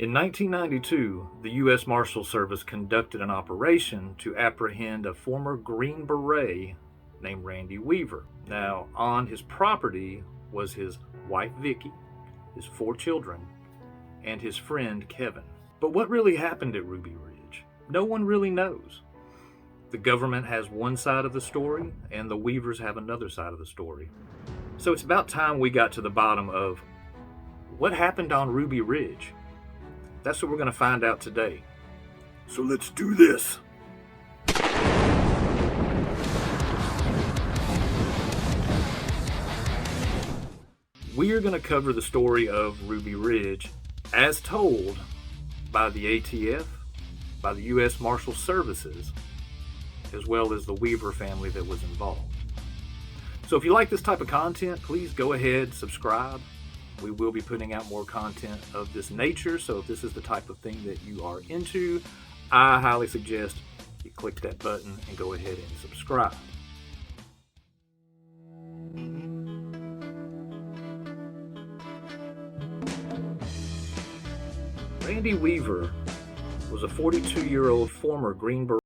In 1992, the U.S. Marshal Service conducted an operation to apprehend a former Green Beret named Randy Weaver. Now, on his property was his wife Vicki, his 4 children, and his friend Kevin. But what really happened at Ruby Ridge? No one really knows. The government has one side of the story, and the Weavers have another side of the story. So it's about time we got to the bottom of what happened on Ruby Ridge. That's what we're going to find out today. So let's do this. We are going to cover the story of Ruby Ridge as told by the ATF, by the U.S. Marshal Services, as well as the Weaver family that was involved. So if you like this type of content, please go ahead, subscribe. We will be putting out more content of this nature, so if this is the type of thing that you are into, I highly suggest you click that button and go ahead and subscribe. Randy Weaver was a 42-year-old former Green Beret.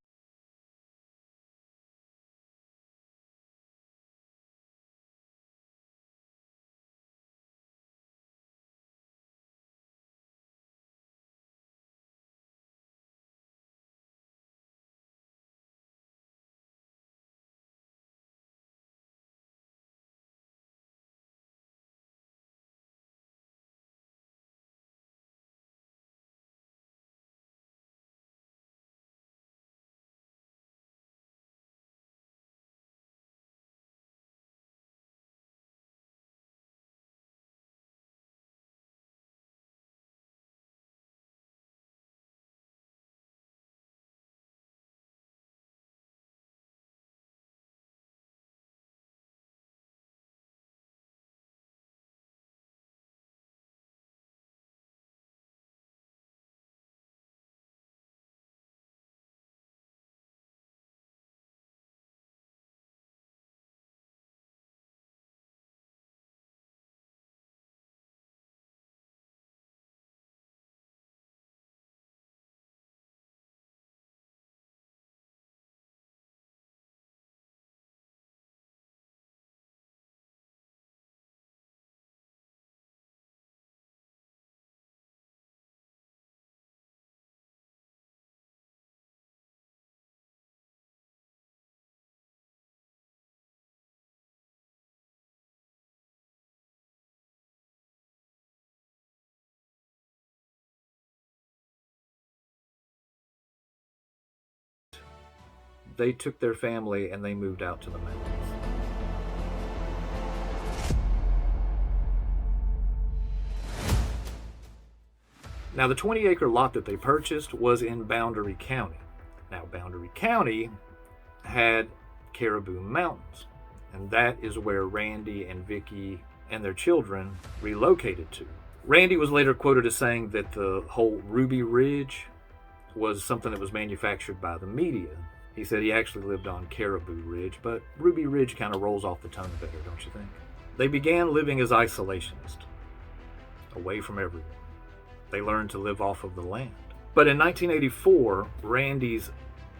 They took their family and they moved out to the mountains. Now, the 20-acre lot that they purchased was in Boundary County. Now, Boundary County had Caribou Mountains, and that is where Randy and Vicki and their children relocated to. Randy was later quoted as saying that the whole Ruby Ridge was something that was manufactured by the media. He said he actually lived on Caribou Ridge, but Ruby Ridge kind of rolls off the tongue better, don't you think? They began living as isolationists, away from everyone. They learned to live off of the land. But in 1984, Randy's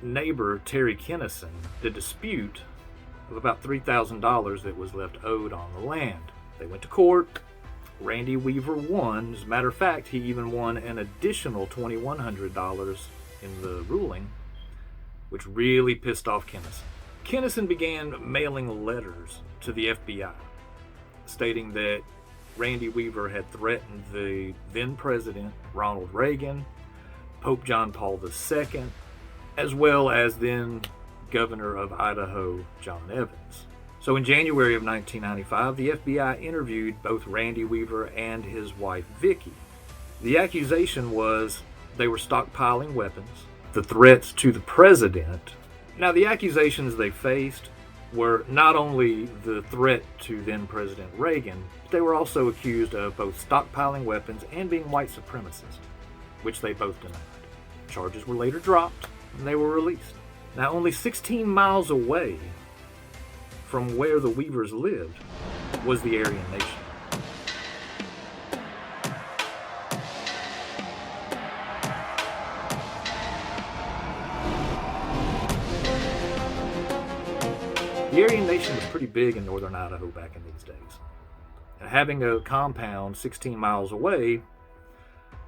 neighbor, Terry Kennison, did a dispute of about $3,000 that was left owed on the land. They went to court. Randy Weaver won. As a matter of fact, he even won an additional $2,100 in the ruling, which really pissed off Kennison. Kennison began mailing letters to the FBI stating that Randy Weaver had threatened the then President Ronald Reagan, Pope John Paul II, as well as then Governor of Idaho, John Evans. So in January of 1995, the FBI interviewed both Randy Weaver and his wife Vicki. The accusation was they were stockpiling weapons, the threats to the president. Now, the accusations they faced were not only the threat to then President Reagan, but they were also accused of both stockpiling weapons and being white supremacists, which they both denied. Charges were later dropped and they were released. Now, only 16 miles away from where the Weavers lived was the Aryan Nation. The Aryan Nation was pretty big in northern Idaho back in these days. And having a compound 16 miles away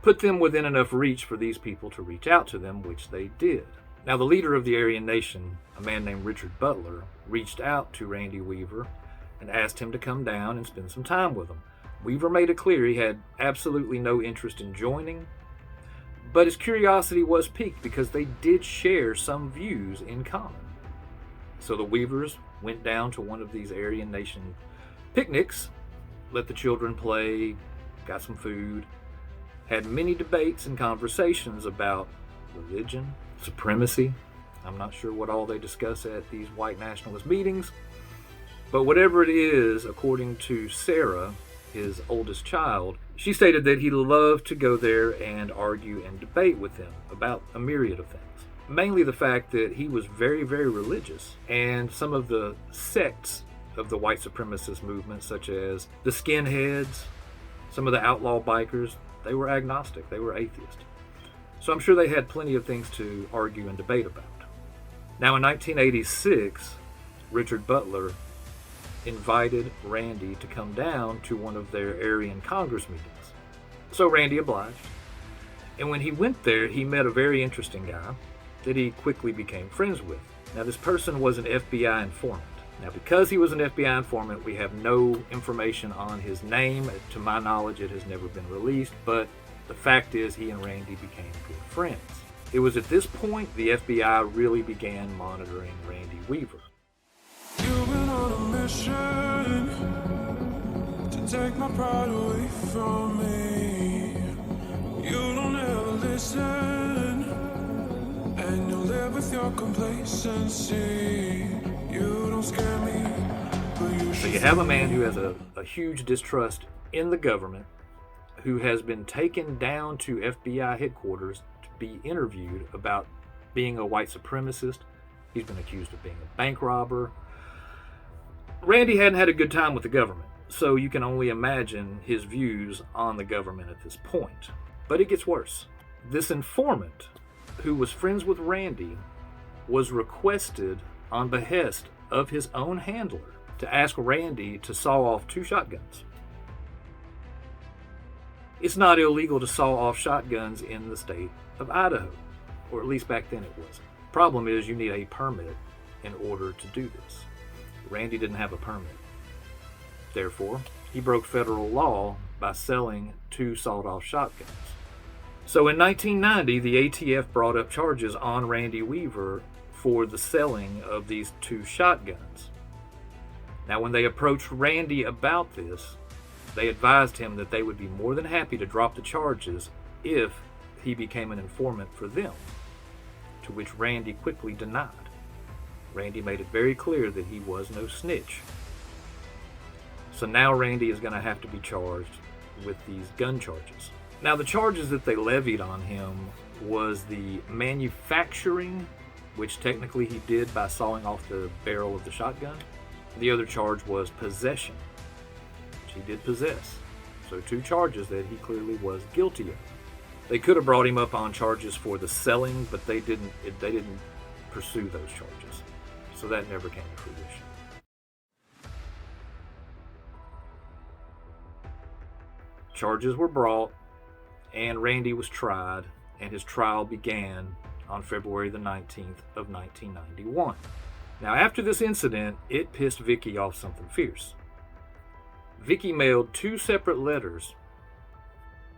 put them within enough reach for these people to reach out to them, which they did. Now, the leader of the Aryan Nation, a man named Richard Butler, reached out to Randy Weaver and asked him to come down and spend some time with him. Weaver made it clear he had absolutely no interest in joining, but his curiosity was piqued because they did share some views in common. So the Weavers went down to one of these Aryan Nation picnics, let the children play, got some food, had many debates and conversations about religion, supremacy. I'm not sure what all they discuss at these white nationalist meetings, but whatever it is, according to Sarah, his oldest child, she stated that he loved to go there and argue and debate with him about a myriad of things. Mainly the fact that he was very, very religious, and some of the sects of the white supremacist movement, such as the skinheads, some of the outlaw bikers, they were agnostic, they were atheist. So I'm sure they had plenty of things to argue and debate about. Now in 1986, Richard Butler invited Randy to come down to one of their Aryan Congress meetings. So Randy obliged. And when he went there, he met a very interesting guy that he quickly became friends with. Now this person was an FBI informant. Now because he was an FBI informant, we have no information on his name. To my knowledge, it has never been released, but the fact is he and Randy became good friends. It was at this point the FBI really began monitoring Randy Weaver. You've been on a mission to take my pride away from me. You don't ever listen, and you live with your complacency. You don't scare me, but you So you have a man who has a huge distrust in the government, who has been taken down to FBI headquarters to be interviewed about being a white supremacist. He's been accused of being a bank robber. Randy hadn't had a good time with the government, so you can only imagine his views on the government at this point. But it gets worse. This informant, who was friends with Randy, was requested on behest of his own handler to ask Randy to saw off 2 shotguns. It's not illegal to saw off shotguns in the state of Idaho, or at least back then it wasn't. Problem is, you need a permit in order to do this. Randy didn't have a permit. Therefore, he broke federal law by selling 2 sawed-off shotguns. So in 1990, the ATF brought up charges on Randy Weaver for the selling of these 2 shotguns. Now, when they approached Randy about this, they advised him that they would be more than happy to drop the charges if he became an informant for them, to which Randy quickly denied. Randy made it very clear that he was no snitch. So now Randy is going to have to be charged with these gun charges. Now the charges that they levied on him was the manufacturing, which technically he did by sawing off the barrel of the shotgun. The other charge was possession, which he did possess. So 2 charges that he clearly was guilty of. They could have brought him up on charges for the selling, but they didn't pursue those charges. So that never came to fruition. Charges were brought, and Randy was tried, and his trial began on February the 19th of 1991. Now, after this incident, it pissed Vicky off something fierce. Vicky mailed 2 separate letters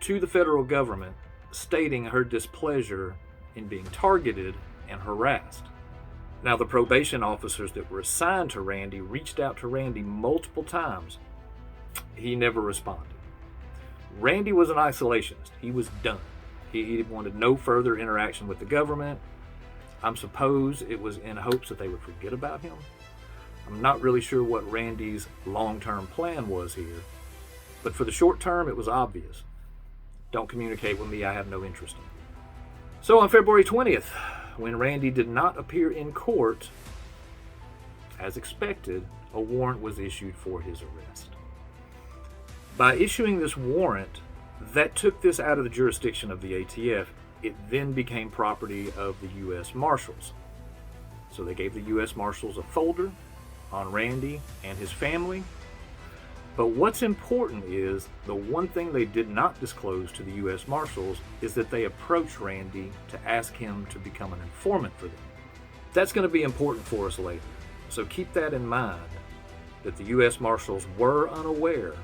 to the federal government stating her displeasure in being targeted and harassed. Now, the probation officers that were assigned to Randy reached out to Randy multiple times. He never responded. Randy was an isolationist. He was done. He wanted no further interaction with the government. I suppose it was in hopes that they would forget about him. I'm not really sure what Randy's long-term plan was here, but for the short term, it was obvious. Don't communicate with me, I have no interest in it. So on February 20th, when Randy did not appear in court, as expected, a warrant was issued for his arrest. By issuing this warrant, that took this out of the jurisdiction of the ATF. It then became property of the U.S. Marshals. So they gave the U.S. Marshals a folder on Randy and his family. But what's important is the one thing they did not disclose to the U.S. Marshals is that they approached Randy to ask him to become an informant for them. That's going to be important for us later. So keep that in mind, that the U.S. Marshals were unaware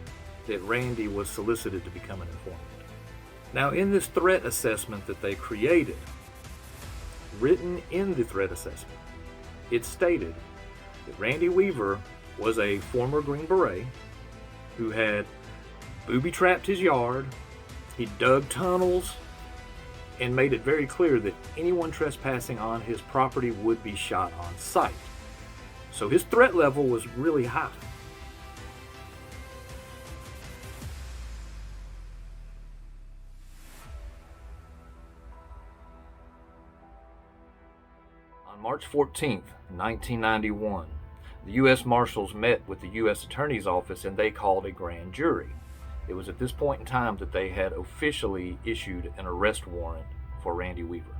that Randy was solicited to become an informant. Now, in this threat assessment that they created, written in the threat assessment, it stated that Randy Weaver was a former Green Beret who had booby-trapped his yard, he dug tunnels, and made it very clear that anyone trespassing on his property would be shot on sight. So his threat level was really high. On March 14th, 1991, the U.S. Marshals met with the U.S. Attorney's Office and they called a grand jury. It was at this point in time that they had officially issued an arrest warrant for Randy Weaver.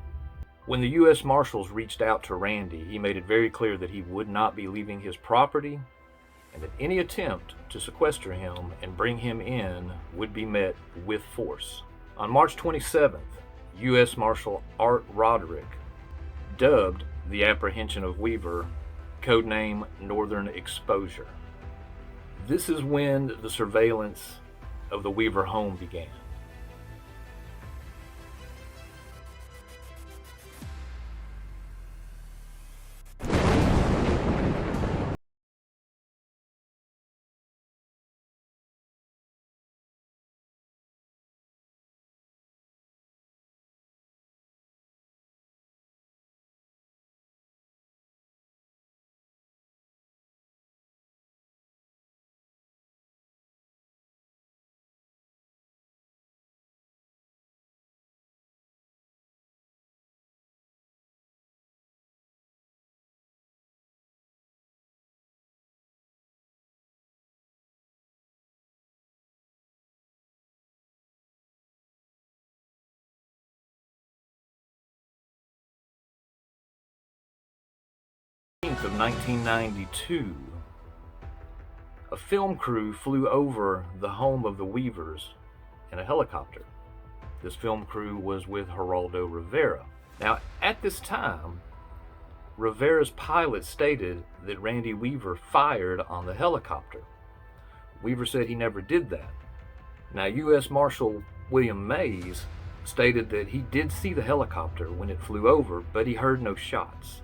When the U.S. Marshals reached out to Randy, he made it very clear that he would not be leaving his property and that any attempt to sequester him and bring him in would be met with force. On March 27th, U.S. Marshal Art Roderick dubbed the apprehension of Weaver codename Northern Exposure. This is when the surveillance of the Weaver home began. Of 1992, a film crew flew over the home of the Weavers in a helicopter. This film crew was with Geraldo Rivera. Now, at this time, Rivera's pilot stated that Randy Weaver fired on the helicopter. Weaver said he never did that. Now, U.S. Marshal William Mays stated that he did see the helicopter when it flew over, but he heard no shots.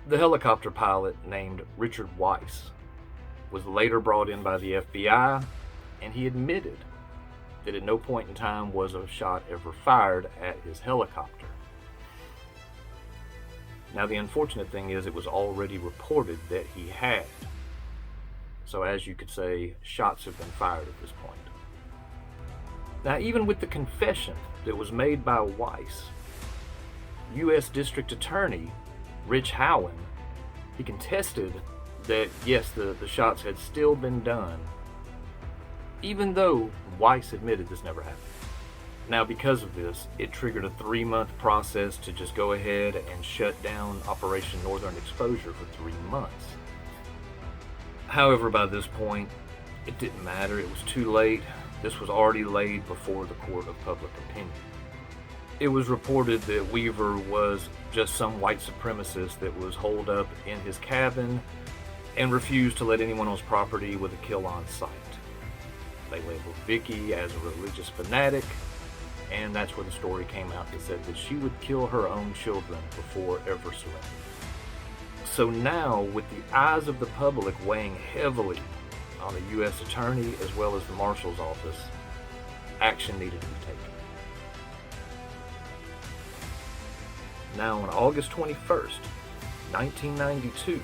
The helicopter pilot, named Richard Weiss, was later brought in by the FBI, and he admitted that at no point in time was a shot ever fired at his helicopter. Now, the unfortunate thing is it was already reported that he had. So as you could say, shots have been fired at this point. Now, even with the confession that was made by Weiss, U.S. District Attorney Rich Howen, he contested that yes, the shots had still been done, even though Weiss admitted this never happened. Now, because of this, it triggered a 3-month process to just go ahead and shut down Operation Northern Exposure for 3 months. However, by this point, it didn't matter. It was too late. This was already laid before the court of public opinion. It was reported that Weaver was just some white supremacist that was holed up in his cabin and refused to let anyone on his property with a kill on sight. They labeled Vicky as a religious fanatic, and that's where the story came out that said that she would kill her own children before ever surrendering. So now, with the eyes of the public weighing heavily on the U.S. Attorney as well as the Marshal's Office, action needed to be taken. Now, on August 21st, 1992,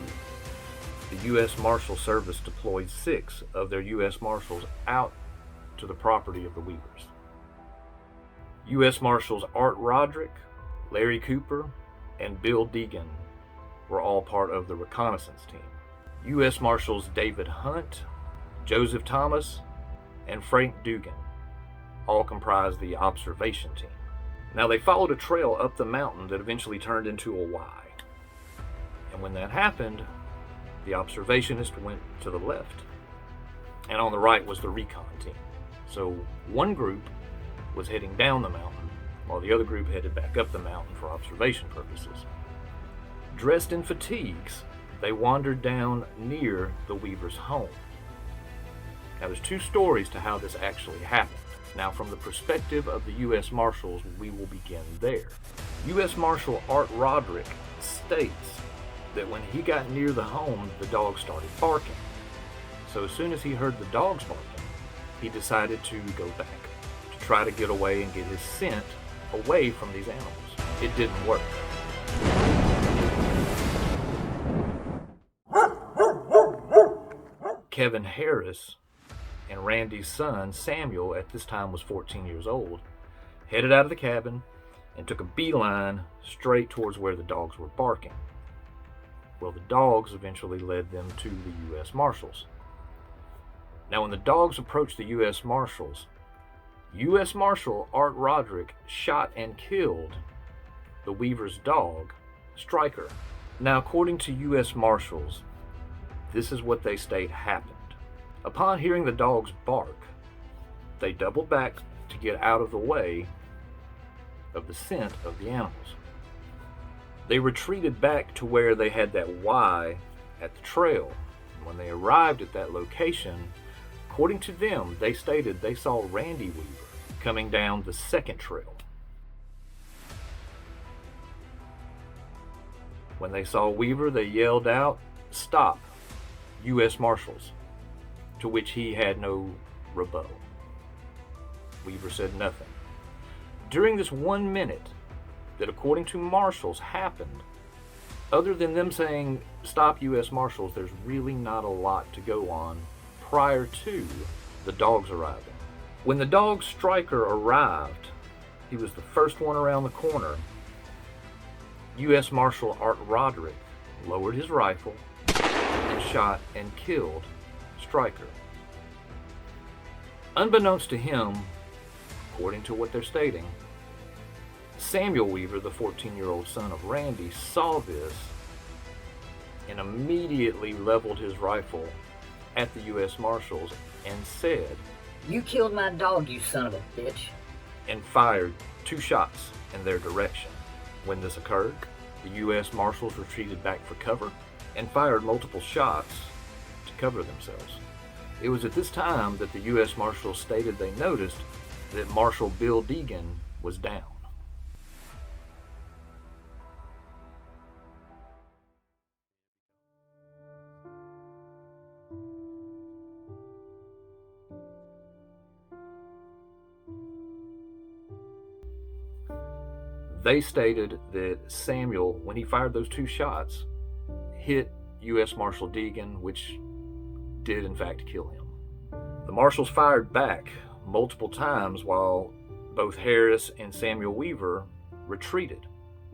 the U.S. Marshal Service deployed 6 of their U.S. Marshals out to the property of the Weavers. U.S. Marshals Art Roderick, Larry Cooper, and Bill Deegan were all part of the reconnaissance team. U.S. Marshals David Hunt, Joseph Thomas, and Frank Dugan all comprised the observation team. Now, they followed a trail up the mountain that eventually turned into a Y. And when that happened, The observationist went to the left, and on the right was the recon team. So one group was heading down the mountain, while the other group headed back up the mountain for observation purposes. Dressed in fatigues, they wandered down near the Weavers' home. Now, there's two stories to how this actually happened. Now, from the perspective of the U.S. Marshals, we will begin there. U.S. Marshal Art Roderick states that when he got near the home, the dogs started barking. So as soon as he heard the dogs barking, he decided to go back to try to get away and get his scent away from these animals. It didn't work. Kevin Harris and Randy's son, Samuel, at this time was 14 years old, headed out of the cabin and took a beeline straight towards where the dogs were barking. Well, the dogs eventually led them to the U.S. Marshals. Now, when the dogs approached the U.S. Marshals, U.S. Marshal Art Roderick shot and killed the Weaver's dog, Striker. Now, according to U.S. Marshals, this is what they state happened. Upon hearing the dogs bark, they doubled back to get out of the way of the scent of the animals. They retreated back to where they had that Y at the trail. And when they arrived at that location, according to them, they stated they saw Randy Weaver coming down the second trail. When they saw Weaver, they yelled out, "Stop, U.S. Marshals," to which he had no rebuttal. Weaver said nothing. During this 1 minute that, according to Marshals, happened, other than them saying, "Stop, U.S. Marshals," there's really not a lot to go on prior to the dogs arriving. When the dog Striker arrived, he was the first one around the corner. U.S. Marshal Art Roderick lowered his rifle and shot and killed Striker. Unbeknownst to him, according to what they're stating, Samuel Weaver, the 14-year-old son of Randy, saw this and immediately leveled his rifle at the U.S. Marshals and said, "You killed my dog, you son of a bitch," and fired 2 shots in their direction. When this occurred, the U.S. Marshals retreated back for cover and fired multiple shots to cover themselves. It was at this time that the U.S. Marshals stated they noticed that Marshal Bill Deegan was down. They stated that Samuel, when he fired those 2 shots, hit U.S. Marshal Deegan, which did in fact kill him. The Marshals fired back multiple times while both Harris and Samuel Weaver retreated.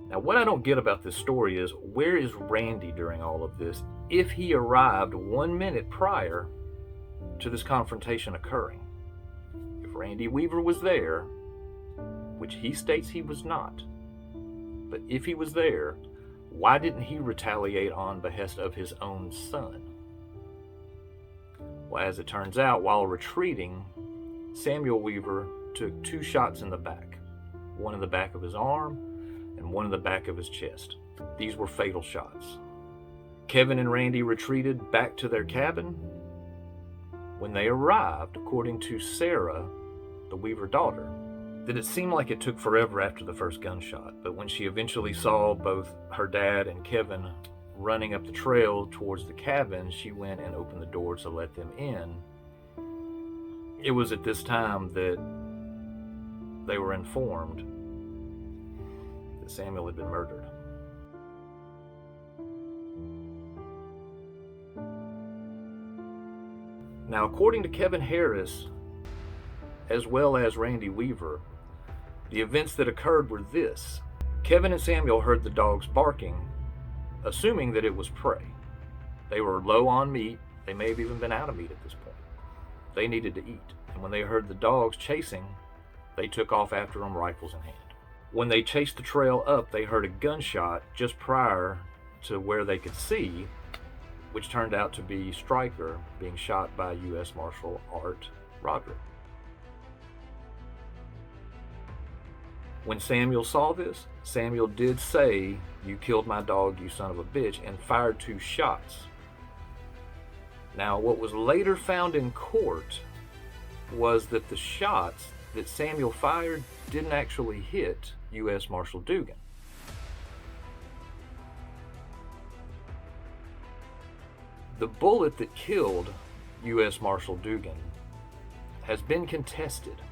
Now, what I don't get about this story is, where is Randy during all of this if he arrived 1 minute prior to this confrontation occurring? If Randy Weaver was there, which he states he was not, but if he was there, why didn't he retaliate on behest of his own son? Well, as it turns out, while retreating, Samuel Weaver took 2 shots in the back, one in the back of his arm and one in the back of his chest. These were fatal shots. Kevin and Randy retreated back to their cabin. When they arrived, according to Sarah, the Weaver daughter, that it seemed like it took forever after the first gunshot, but when she eventually saw both her dad and Kevin running up the trail towards the cabin, she went and opened the door to let them in. It was at this time that they were informed that Samuel had been murdered. Now, according to Kevin Harris, as well as Randy Weaver, the events that occurred were this. Kevin and Samuel heard the dogs barking, assuming that it was prey. They were low on meat. They may have even been out of meat at this point. They needed to eat. And when they heard the dogs chasing, they took off after them, rifles in hand. When they chased the trail up, they heard a gunshot just prior to where they could see which turned out to be Stryker being shot by U.S. Marshal Art Roderick. When Samuel saw this, Samuel did say, "You killed my dog, you son of a bitch," and fired 2 shots. Now, what was later found in court was that the shots that Samuel fired didn't actually hit U.S. Marshal Dugan. The bullet that killed U.S. Marshal Dugan has been contested.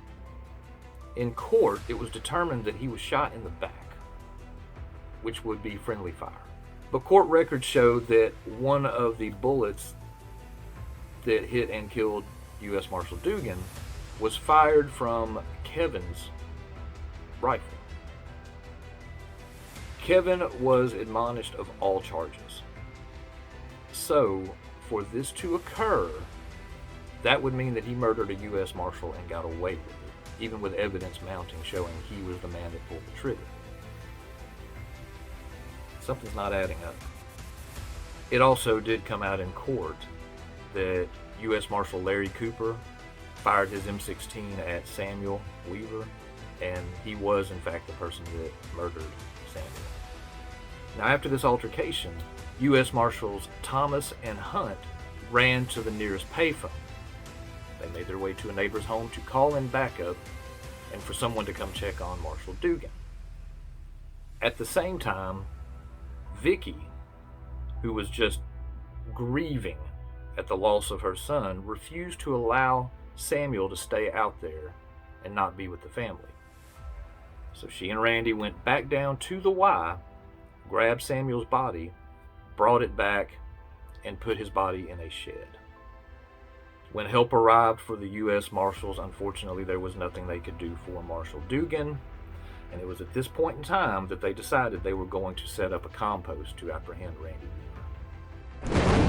In court, it was determined that he was shot in the back, which would be friendly fire. But court records showed that one of the bullets that hit and killed U.S. Marshal Dugan was fired from Kevin's rifle. Kevin was admonished of all charges. So, for this to occur, that would mean that he murdered a U.S. Marshal and got away with it, even with evidence mounting showing he was the man that pulled the trigger. Something's not adding up. It also did come out in court that U.S. Marshal Larry Cooper fired his M16 at Samuel Weaver, and he was in fact the person that murdered Samuel. Now, after this altercation, U.S. Marshals Thomas and Hunt ran to the nearest payphone. They made their way to a neighbor's home to call in backup and for someone to come check on Marshal Dugan. At the same time, Vicky, who was just grieving at the loss of her son, refused to allow Samuel to stay out there and not be with the family. So she and Randy went back down to the Y, grabbed Samuel's body, brought it back, and put his body in a shed. When help arrived for the U.S. Marshals, unfortunately there was nothing they could do for Marshal Dugan, and it was at this point in time that they decided they were going to set up a compost to apprehend Randy Weaver.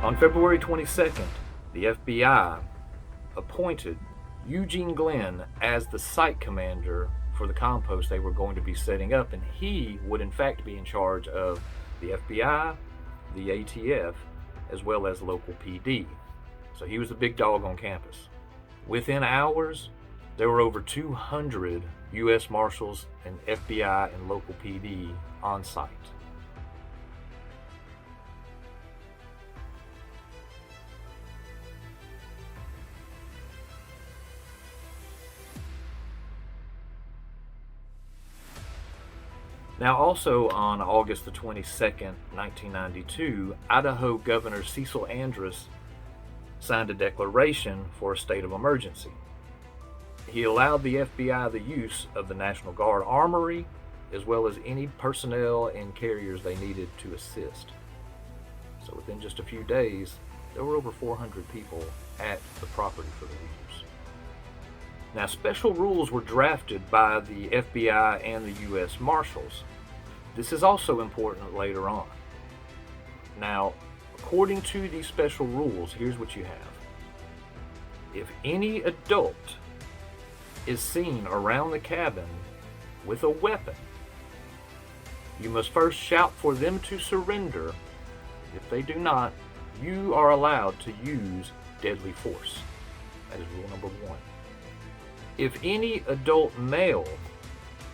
On February 22nd, the FBI appointed Eugene Glenn as the site commander for the compost they were going to be setting up, and he would in fact be in charge of the FBI, the ATF, as well as local PD. So he was the big dog on campus. Within hours, there were over 200 U.S. Marshals and FBI and local PD on site. Now, also on August the 22nd, 1992, Idaho Governor Cecil Andrus signed a declaration for a state of emergency. He allowed the FBI the use of the National Guard Armory, as well as any personnel and carriers they needed to assist. So within just a few days, there were over 400 people at the property for the Weavers. Now, special rules were drafted by the FBI and the U.S. Marshals. This is also important later on. Now, according to these special rules, here's what you have. If any adult is seen around the cabin with a weapon, you must first shout for them to surrender. If they do not, you are allowed to use deadly force. That is rule number 1. If any adult male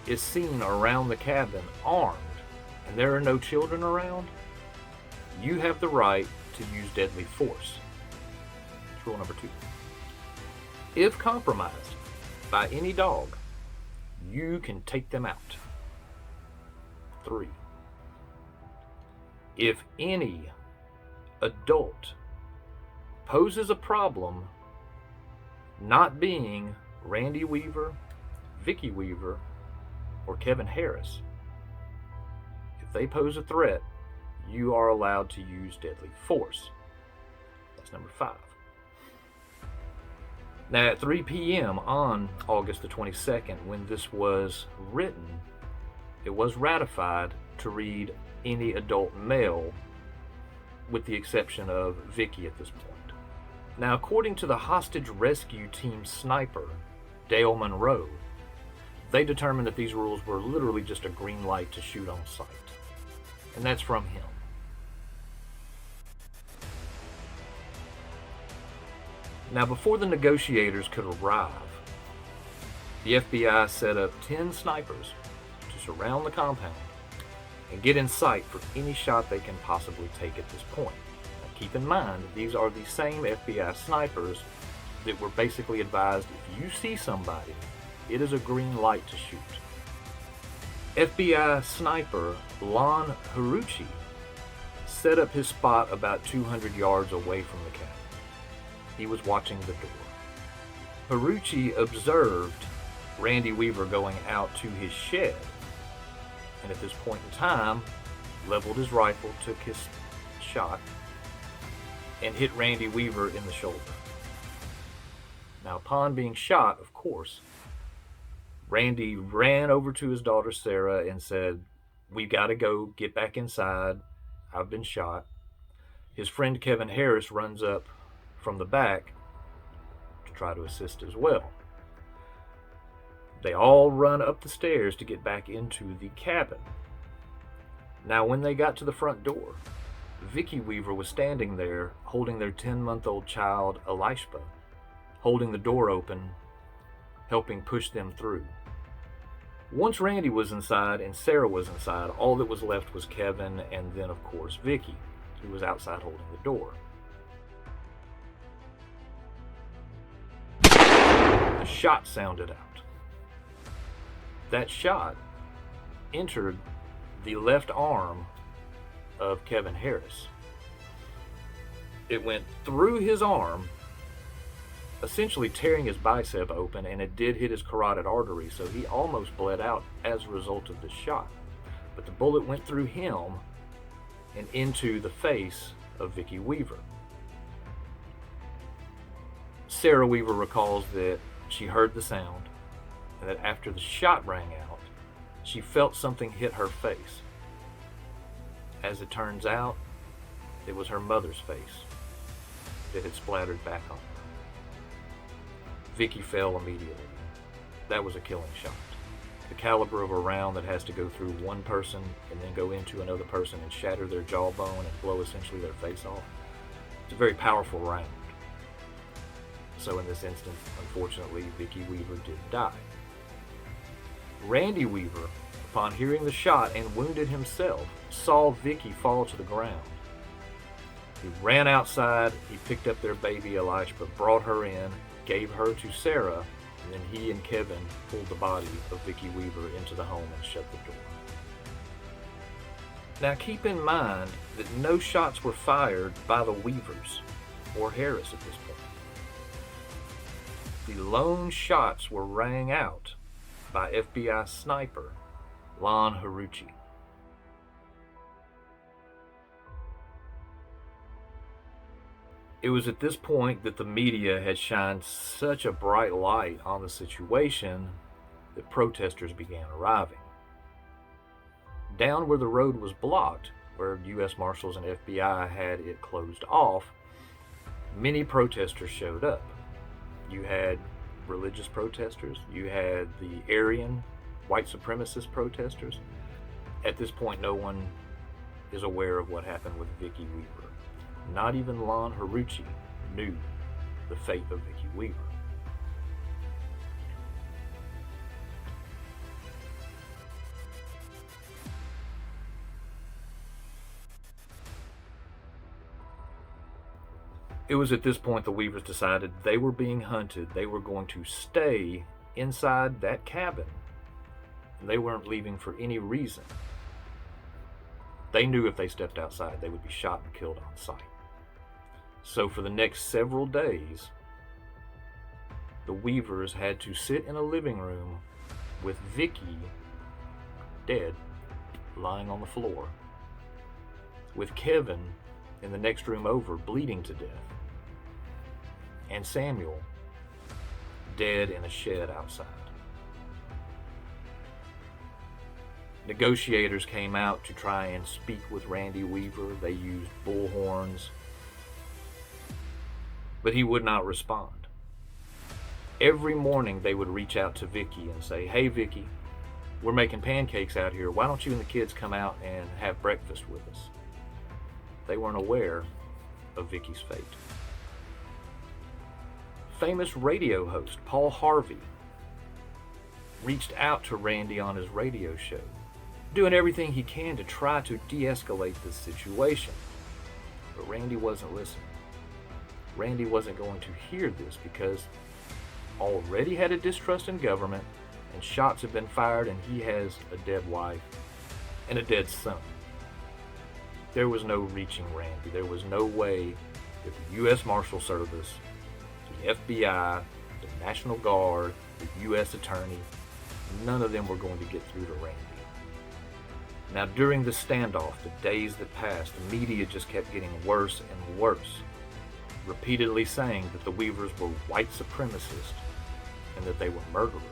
is seen around the cabin armed and there are no children around, you have the right to use deadly force. That's rule number 2. If compromised by any dog, you can take them out. 3. If any adult poses a problem, not being Randy Weaver, Vicky Weaver, or Kevin Harris, if they pose a threat, you are allowed to use deadly force. That's number 5. Now, at 3 p.m. on August the 22nd, when this was written, it was ratified to read any adult male, with the exception of Vicky at this point. Now, according to the hostage rescue team sniper, Dale Monroe, they determined that these rules were literally just a green light to shoot on sight. And that's from him. Now, before the negotiators could arrive, the FBI set up 10 snipers to surround the compound and get in sight for any shot they can possibly take at this point. Now, keep in mind, these are the same FBI snipers that were basically advised if you see somebody, it is a green light to shoot. FBI sniper Lon Haruchi set up his spot about 200 yards away from the cabin. He was watching the door. Haruchi observed Randy Weaver going out to his shed, and at this point in time, leveled his rifle, took his shot, and hit Randy Weaver in the shoulder. Now, upon being shot, of course, Randy ran over to his daughter Sarah and said, "We've got to go, get back inside. I've been shot." His friend Kevin Harris runs up from the back to try to assist as well. They all run up the stairs to get back into the cabin. Now, when they got to the front door, Vicky Weaver was standing there holding their 10-month-old child, Elishba, holding the door open, helping push them through. Once Randy was inside and Sarah was inside, all that was left was Kevin and then, of course, Vicky, who was outside holding the door. The shot sounded out. That shot entered the left arm of Kevin Harris. It went through his arm, essentially tearing his bicep open, and it did hit his carotid artery, so he almost bled out as a result of the shot. But the bullet went through him and into the face of Vicky Weaver. Sarah Weaver recalls that she heard the sound, and that after the shot rang out, she felt something hit her face. As it turns out, it was her mother's face that had splattered back on her. Vicky fell immediately. That was a killing shot. The caliber of a round that has to go through one person and then go into another person and shatter their jawbone and blow essentially their face off. It's a very powerful round. So in this instance, unfortunately, Vicky Weaver did die. Randy Weaver, upon hearing the shot and wounded himself, saw Vicky fall to the ground. He ran outside, he picked up their baby Elishba, brought her in, gave her to Sarah, and then he and Kevin pulled the body of Vicky Weaver into the home and shut the door. Now keep in mind that no shots were fired by the Weavers or Harris at this point. The lone shots were rang out by FBI sniper Lon Haruchi. It was at this point that the media had shined such a bright light on the situation that protesters began arriving. Down where the road was blocked, where U.S. Marshals and FBI had it closed off, many protesters showed up. You had religious protesters, you had the Aryan white supremacist protesters. At this point, no one is aware of what happened with Vicky Weaver. Not even Lon Haruchi knew the fate of Vicky Weaver. It was at this point the Weavers decided they were being hunted. They were going to stay inside that cabin, and they weren't leaving for any reason. They knew if they stepped outside, they would be shot and killed on sight. So for the next several days, the Weavers had to sit in a living room with Vicky dead, lying on the floor, with Kevin in the next room over, bleeding to death, and Samuel dead in a shed outside. Negotiators came out to try and speak with Randy Weaver. They used bullhorns. but he would not respond. Every morning they would reach out to Vicky and say, "Hey Vicky, we're making pancakes out here. Why don't you and the kids come out and have breakfast with us?" They weren't aware of Vicky's fate. Famous radio host Paul Harvey reached out to Randy on his radio show, doing everything he can to try to de-escalate this situation. But Randy wasn't listening. Randy wasn't going to hear this because already had a distrust in government, and shots have been fired, and he has a dead wife and a dead son. There was no reaching Randy. There was no way that the U.S. Marshal Service, the FBI, the National Guard, the U.S. Attorney, none of them were going to get through to Randy. Now, during the standoff, the days that passed, the media just kept getting worse and worse, repeatedly saying that the Weavers were white supremacists and that they were murderers.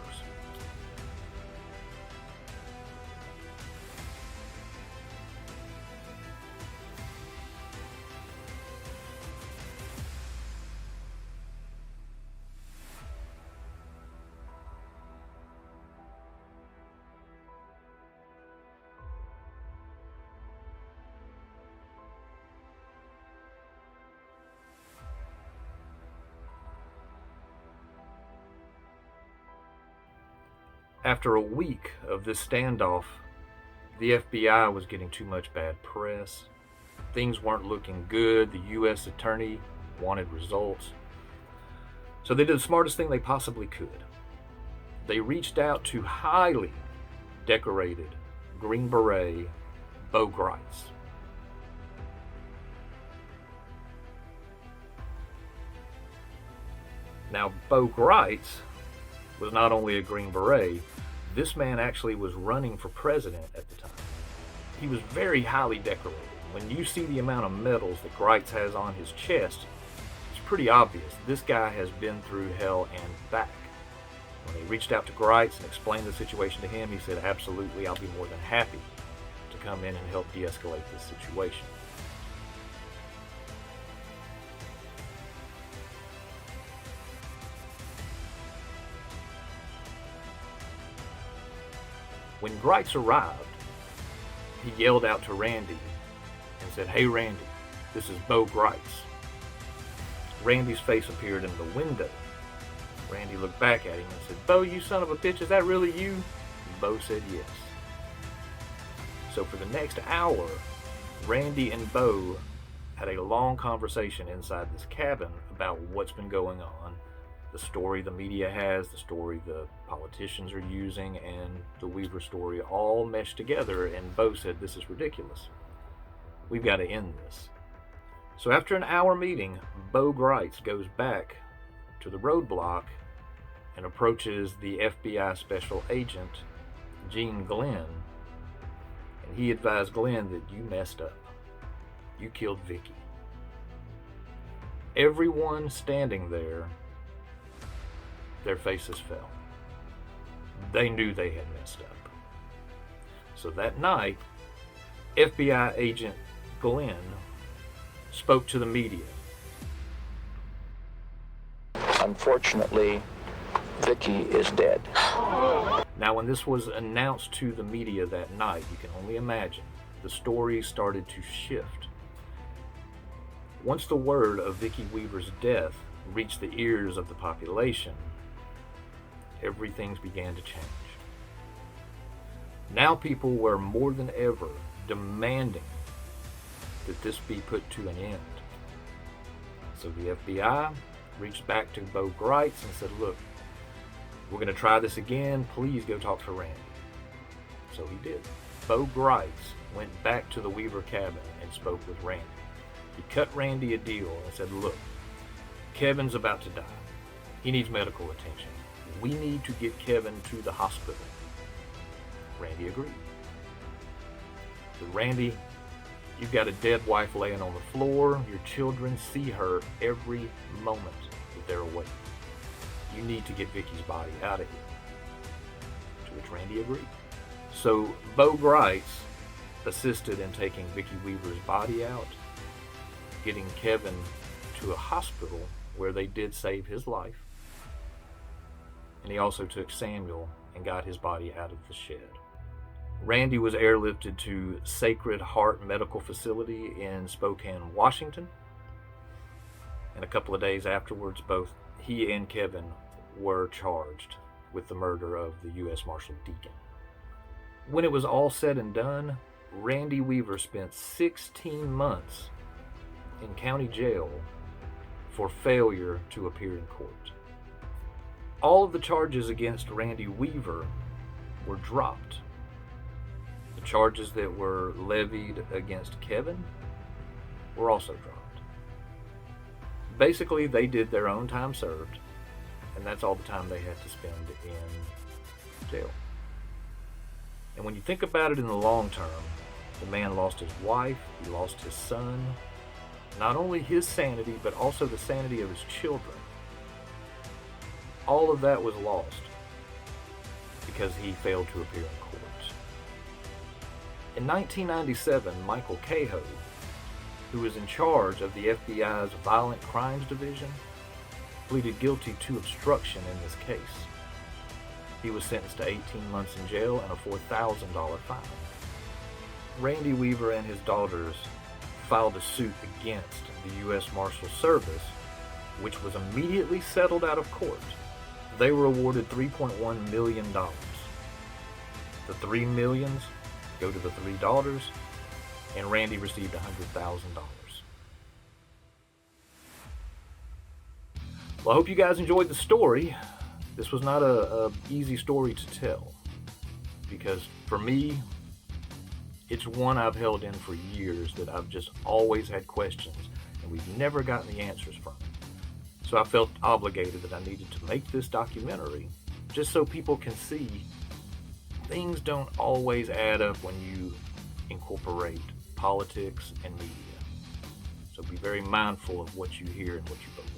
After a week of this standoff, the FBI was getting too much bad press. Things weren't looking good. The U.S. Attorney wanted results. So they did the smartest thing they possibly could. They reached out to highly decorated Green Beret Bo Gritz. Now, Bo Gritz was not only a Green Beret, this man actually was running for president at the time. He was very highly decorated. When you see the amount of medals that Gritz has on his chest, it's pretty obvious this guy has been through hell and back. When they reached out to Gritz and explained the situation to him, he said, "Absolutely, I'll be more than happy to come in and help de-escalate this situation." When Gritz arrived, he yelled out to Randy and said, "Hey Randy, this is Bo Gritz." Randy's face appeared in the window. Randy looked back at him and said, "Bo, you son of a bitch, is that really you?" And Bo said yes. So for the next hour, Randy and Bo had a long conversation inside this cabin about what's been going on, the story the media has, the story the politicians are using, and the Weaver story all meshed together, and Bo said, "This is ridiculous. We've got to end this." So after an hour meeting, Bo Gritz goes back to the roadblock and approaches the FBI special agent, Gene Glenn, and he advised Glenn that you messed up. You killed Vicky. Everyone standing there, their faces fell. They knew they had messed up. So that night, FBI agent Glenn spoke to the media. Unfortunately, Vicky is dead. Now, when this was announced to the media that night, you can only imagine, the story started to shift. Once the word of Vicky Weaver's death reached the ears of the population, everything began to change. Now people were more than ever demanding that this be put to an end. So the FBI reached back to Bo Gritz and said, "Look, we're going to try this again. Please go talk to Randy." So he did. Bo Gritz went back to the Weaver cabin and spoke with Randy. He cut Randy a deal and said, "Look, Kevin's about to die. He needs medical attention. We need to get Kevin to the hospital." Randy agreed. But Randy, you've got a dead wife laying on the floor. Your children see her every moment that they're awake. You need to get Vicky's body out of here. To which Randy agreed. So Bo Gritz assisted in taking Vicky Weaver's body out, getting Kevin to a hospital where they did save his life. And he also took Samuel and got his body out of the shed. Randy was airlifted to Sacred Heart Medical Facility in Spokane, Washington. And a couple of days afterwards, both he and Kevin were charged with the murder of the U.S. Marshal Deacon. When it was all said and done, Randy Weaver spent 16 months in county jail for failure to appear in court. All of the charges against Randy Weaver were dropped. The charges that were levied against Kevin were also dropped. Basically, they did their own time served, and that's all the time they had to spend in jail. And when you think about it in the long term, the man lost his wife, he lost his son, not only his sanity, but also the sanity of his children. All of that was lost because he failed to appear in court. In 1997, Michael Cahoe, who was in charge of the FBI's Violent Crimes Division, pleaded guilty to obstruction in this case. He was sentenced to 18 months in jail and a $4,000 fine. Randy Weaver and his daughters filed a suit against the U.S. Marshal Service, which was immediately settled out of court. They were awarded $3.1 million. The $3 million go to the three daughters, and Randy received $100,000. Well, I hope you guys enjoyed the story. This was not a easy story to tell, because for me, it's one I've held in for years that I've just always had questions, and we've never gotten the answers from. So I felt obligated that I needed to make this documentary just so people can see things don't always add up when you incorporate politics and media. So be very mindful of what you hear and what you believe.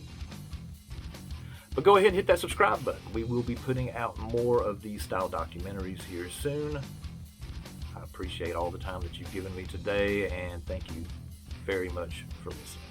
But go ahead and hit that subscribe button. We will be putting out more of these style documentaries here soon. I appreciate all the time that you've given me today, and thank you very much for listening.